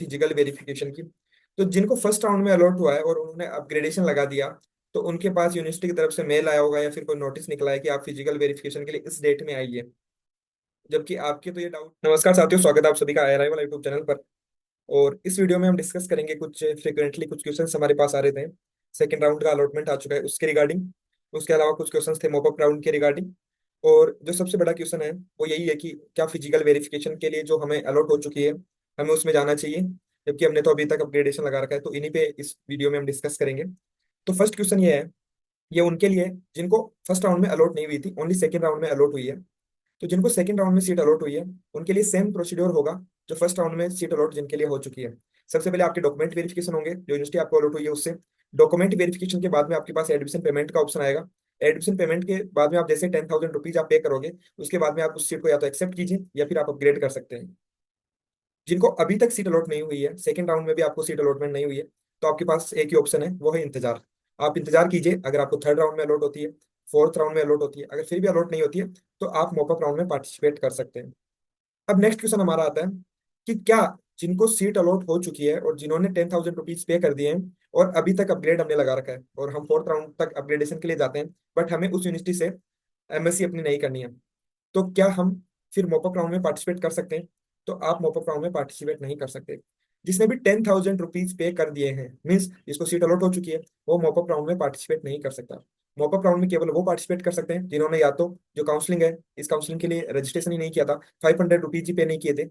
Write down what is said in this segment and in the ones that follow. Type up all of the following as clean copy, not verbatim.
Physical verification की। तो जिनको फर्स्ट राउंड में अलॉट हुआ है और उन्होंने अपग्रेडेशन लगा दिया, तो उनके पास यूनिवर्सिटी की तरफ से मेल आया होगा या फिर कोई नोटिस निकला है कि आप फिजिकल वेरिफिकेशन के लिए इस डेट में आइए। जबकि आपके तो ये डाउट। नमस्कार साथियों, स्वागत है आप सभी का आई वाला यूट्यूब चैनल पर। और इस वीडियो में हम डिस्कस करेंगे कुछ फ्रिक्वेंटली कुछ क्वेश्चंस हमारे पास आ रहे थे। सेकंड राउंड का अलॉटमेंट आ चुका है उसके रिगार्डिंग। उसके अलावा कुछ क्वेश्चंस थे मॉपअप राउंड के रिगार्डिंग। और जो सबसे बड़ा क्वेश्चन है वो यही है कि क्या फिजिकल वेरिफिकेशन के लिए जो हमें अलॉट हो चुकी है, हमें उसमें जाना चाहिए, जबकि हमने तो अभी तक अपग्रेडेशन लगा रखा है। तो इन्हीं पे इस वीडियो में हम डिस्कस करेंगे। तो फर्स्ट क्वेश्चन ये है, ये उनके लिए जिनको फर्स्ट राउंड में अलॉट नहीं हुई थी, ओनली सेकंड राउंड में अलॉट हुई है। तो जिनको सेकंड राउंड में सीट अलॉट हुई है उनके लिए सेम प्रोसीड्योर होगा जो फर्स्ट राउंड में सीट अलॉट जिनके लिए हो चुकी है। सबसे पहले आपके डॉक्यूमेंट वेरिफिकेशन होंगे, जो यूनिवर्सिटी आपको अलॉट हुई है उससे। डॉक्यूमेंट वेरिफिकेशन के बाद में आपके पास एडमिशन पेमेंट का ऑप्शन आएगा। एडमिशन पेमेंट के बाद में आप जैसे 10,000 रुपीज आप पे करोगे, उसके बाद में आप उस सीट को या तो एक्सेप्ट कीजिए या फिर आप अपग्रेड कर सकते हैं। जिनको अभी तक सीट अलॉट नहीं हुई है, सेकंड राउंड में भी आपको सीट अलॉटमेंट नहीं हुई है, तो आपके पास एक ही ऑप्शन है, वो है इंतजार। आप इंतजार कीजिए, अगर आपको थर्ड राउंड में अलॉट होती है, फोर्थ राउंड में अलॉट होती है, अगर फिर भी अलॉट नहीं होती है, तो आप मॉपअप राउंड में पार्टिसिपेट कर सकते हैं। अब नेक्स्ट क्वेश्चन हमारा आता है कि क्या जिनको सीट अलॉट हो चुकी है और जिन्होंने 10,000 रुपीज पे कर दिए हैं और अभी तक अपग्रेड हमने लगा रखा है और हम फोर्थ राउंड तक अपग्रेडेशन के लिए जाते हैं, बट हमें उस यूनिवर्सिटी से एमएससी अपनी नहीं करनी है, तो क्या हम फिर मॉपअप राउंड में पार्टिसिपेट कर सकते हैं? तो आप मॉपअप राउंड में पार्टिसिपेट नहीं कर सकते। जिसने भी 10,000 रुपीज पे कर दिए हैं, मीन्स जिसको सीट अलॉट हो चुकी है, वो मॉपअप राउंड में पार्टिसिपेट नहीं कर सकता। मॉपअप राउंड में केवल वो पार्टिसिपेट कर सकते हैं जिन्होंने या तो जो काउंसलिंग है, इस काउंसलिंग के लिए रजिस्ट्रेशन ही नहीं किया था, 500 रुपीज ही पे नहीं किए थे,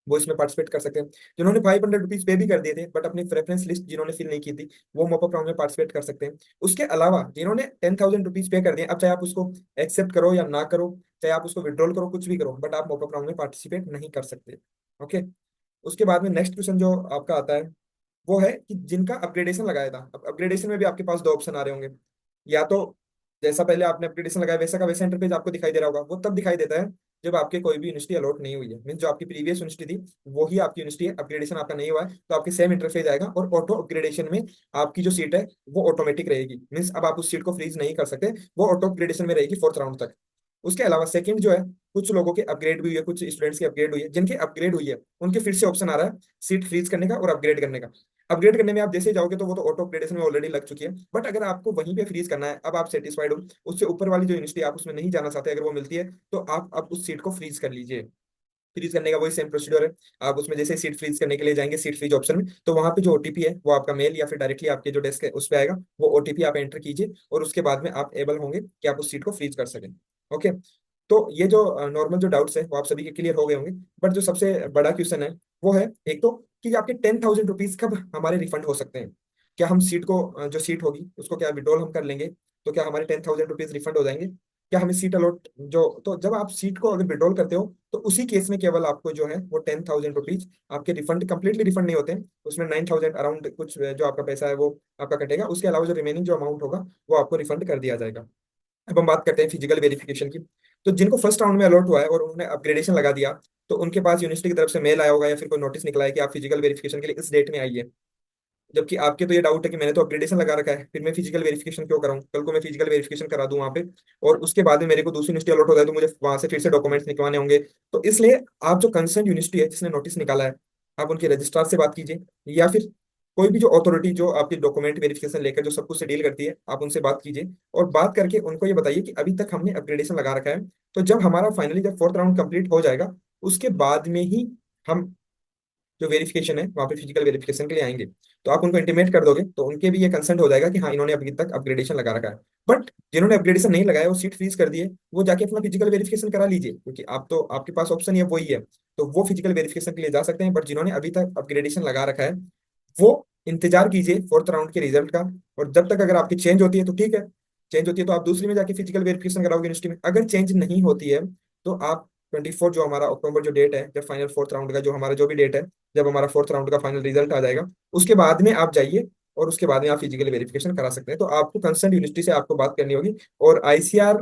वो इसमें पार्टिसिपेट कर सकते हैं। जिन्होंने 500 रुपीज पे भी कर दिए थे बट अपनी प्रेफरेंस लिस्ट जिन्होंने फिल नहीं की थी, वो मॉपअप राउंड में पार्टिसिपेट कर सकते हैं। उसके अलावा जिन्होंने 10,000 रुपीज पे कर दिए, अब चाहे आप उसको एक्सेप्ट करो या ना करो, चाहे आप उसको विड्रॉल करो, कुछ भी करो, बट आप मॉपअप राउंड में पार्टिसिपेट नहीं कर सकते। ओके। उसके बाद में नेक्स्ट क्वेश्चन जो आपका आता है वो है कि जिनका अपग्रेडेशन लगाया था, अब अपग्रेडेशन में भी आपके पास दो ऑप्शन आ रहे होंगे। या तो जैसा पहले आपने अपग्रेडेशन लगाया वैसा का वैसा इंटरफेस आपको दिखाई दे रहा होगा, वो तब दिखाई देता है जब आपके कोई भी यूनिवर्सिटी अलॉट नहीं हुई है, मीन जो आपकी प्रीवियस यूनिवर्सिटी थी वही आपकी यूनिवर्सिटी है, अपग्रेडेशन आपका नहीं हुआ है, तो आपके सेम इंटरफेस आएगा और ऑटो अपग्रेडेशन में आपकी जो सीट है वो ऑटोमेटिक रहेगी, मीन्स अब आप उस सीट को फ्रीज नहीं कर सकते, वो ऑटो अपग्रेडेशन में रहेगी फोर्थ राउंड तक। उसके अलावा सेकंड जो है, कुछ लोगों के अपग्रेड भी हुई है, कुछ स्टूडेंट्स की अपग्रेड हुई है, जिनके अपग्रेड हुई है उनके फिर से ऑप्शन आ रहा है सीट फ्रीज करने का और अपग्रेड करने का। अपग्रेड करने में आप जैसे जाओगे तो वो तो ऑटो अपग्रेडेशन में ऑलरेडी लग चुकी है, बट अगर आपको वहीं पे फ्रीज करना है, अब आप सेटिस्फाइड हो, उससे ऊपर वाली जो यूनिवर्सिटी आप उसमें नहीं जाना चाहते, अगर वो मिलती है तो आप अब उस सीट को फ्रीज कर लीजिए। फ्रीज करने का वही सेम प्रोसीजर है। आप उसमें जैसे सीट फ्रीज करने के लिए जाएंगे सीट फ्रीज ऑप्शन में, तो वहां पे जो ओटीपी है वो आपका मेल या फिर डायरेक्टली आपके जो डेस्क है उस पर आएगा, वो ओटीपी आप एंटर कीजिए और उसके बाद में आप एबल होंगे कि आप उस सीट को फ्रीज कर सकें। ओके। तो ये जो नॉर्मल जो डाउट्स है वो आप सभी के क्लियर हो गए होंगे। बट जो सबसे बड़ा क्वेश्चन है वो है एक तो कि आपके 10,000 रुपीज कब हमारे रिफंड हो सकते हैं। क्या हम सीट को जो सीट होगी उसको क्या विड्रॉल हम कर लेंगे, तो क्या हमारे 10,000 रुपीज रिफंड हो जाएंगे? क्या हमें सीट अलॉट जो, तो जब आप सीट को अगर विड्रॉल करते हो तो उसी केस में केवल आपको जो है वो 10,000 रुपीज आपके रिफंड, कंप्लीटली रिफंड नहीं होते हैं, उसमें 9,000 अराउंड कुछ जो आपका पैसा है वो आपका कटेगा, उसके अलावा जो रिमेनिंग जो अमाउंट होगा वो आपको रिफंड कर दिया जाएगा। अब हम बात करते हैं फिजिकल वेरिफिकेशन की। तो जिनको फर्स्ट राउंड में अलॉट हुआ है और उन्होंने अपग्रेडेशन लगा दिया, तो उनके पास यूनिवर्सिटी की तरफ से मेल आया होगा या फिर कोई नोटिस निकला है कि आप फिजिकल वेरिफिकेशन के लिए इस डेट में आइए। जबकि आपके तो ये डाउट है कि मैंने तो अपग्रेडेशन लगा रखा है, फिर मैं फिजिकल वेरिफिकेशन क्यों कराऊं, कल को मैं फिजिकल वेरिफिकेशन करा दूं वहां पे और उसके बाद में मेरे को दूसरी यूनिवर्सिटी अलॉट होता है तो मुझे वहां से फिर से डॉक्यूमेंट्स निकलवाने होंगे। तो इसलिए आप जो कंसर्न यूनिवर्सिटी है जिसने नोटिस निकाला है, आप उनके रजिस्ट्रार से बात कीजिए या फिर कोई भी जो अथॉरिटी जो आपकी डॉक्यूमेंट वेरिफिकेशन लेकर जो सब कुछ से डील करती है, आप उनसे बात कीजिए और बात करके उनको ये बताइए कि अभी तक हमने अपग्रेडेशन लगा रखा है, तो जब हमारा फाइनली जब फोर्थ राउंड कंप्लीट हो जाएगा उसके बाद में ही हम जो वेरिफिकेशन है वहाँ पे फिजिकल वेरिफिकेशन के लिए आएंगे। तो आप उनको इंटीमेट कर दोगे तो उनके भी ये कंसर्न हो जाएगा कि हाँ इन्होंने अभी तक अपग्रेडेशन लगा रखा है। बट जिन्होंने अपग्रेडेशन नहीं लगाया वो सीट फ्रीज कर दिए, वो जाके अपना फिजिकल वेरिफिकेशन करा लीजिए, क्योंकि आप तो आपके पास ऑप्शन ये वही है, तो वो फिजिकल वेरिफिकेशन के लिए जा सकते हैं। बट जिन्होंने अभी तक अपग्रेडेशन लगा रखा है वो इंतजार कीजिए फोर्थ राउंड के रिजल्ट का, और जब तक अगर आपकी चेंज होती है तो ठीक है, चेंज होती है तो आप दूसरी में जाके फिजिकल वेरिफिकेशन कराओगे यूनिवर्सिटी में, अगर चेंज नहीं होती है तो आप 24 जो हमारा अक्टूबर जो डेट है, जब फाइनल फोर्थ राउंड का जो हमारा जो भी डेट है, जब हमारा फोर्थ राउंड का फाइनल रिजल्ट आ जाएगा उसके बाद में आप जाइए और उसके बाद में आप फिजिकल वेरिफिकेशन करा सकते हैं। तो आपको कंसर्न यूनिवर्सिटी से आपको बात करनी होगी। और आईसीआर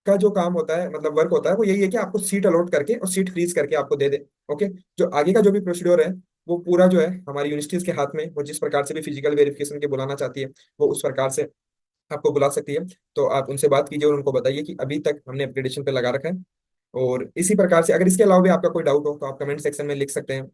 का जो काम होता है, मतलब वर्क होता है, वो यही है कि आपको सीट अलॉट करके और सीट फ्रीज करके आपको दे दे। ओके। जो आगे का जो भी प्रोसीड्योर है वो पूरा जो है हमारी यूनिवर्सिटीज के हाथ में, वो जिस प्रकार से भी फिजिकल वेरिफिकेशन के बुलाना चाहती है वो उस प्रकार से आपको बुला सकती है। तो आप उनसे बात कीजिए और उनको बताइए कि अभी तक हमने अपग्रेडेशन पे लगा रखा है। और इसी प्रकार से अगर इसके अलावा भी आपका कोई डाउट हो तो आप कमेंट सेक्शन में लिख सकते हैं।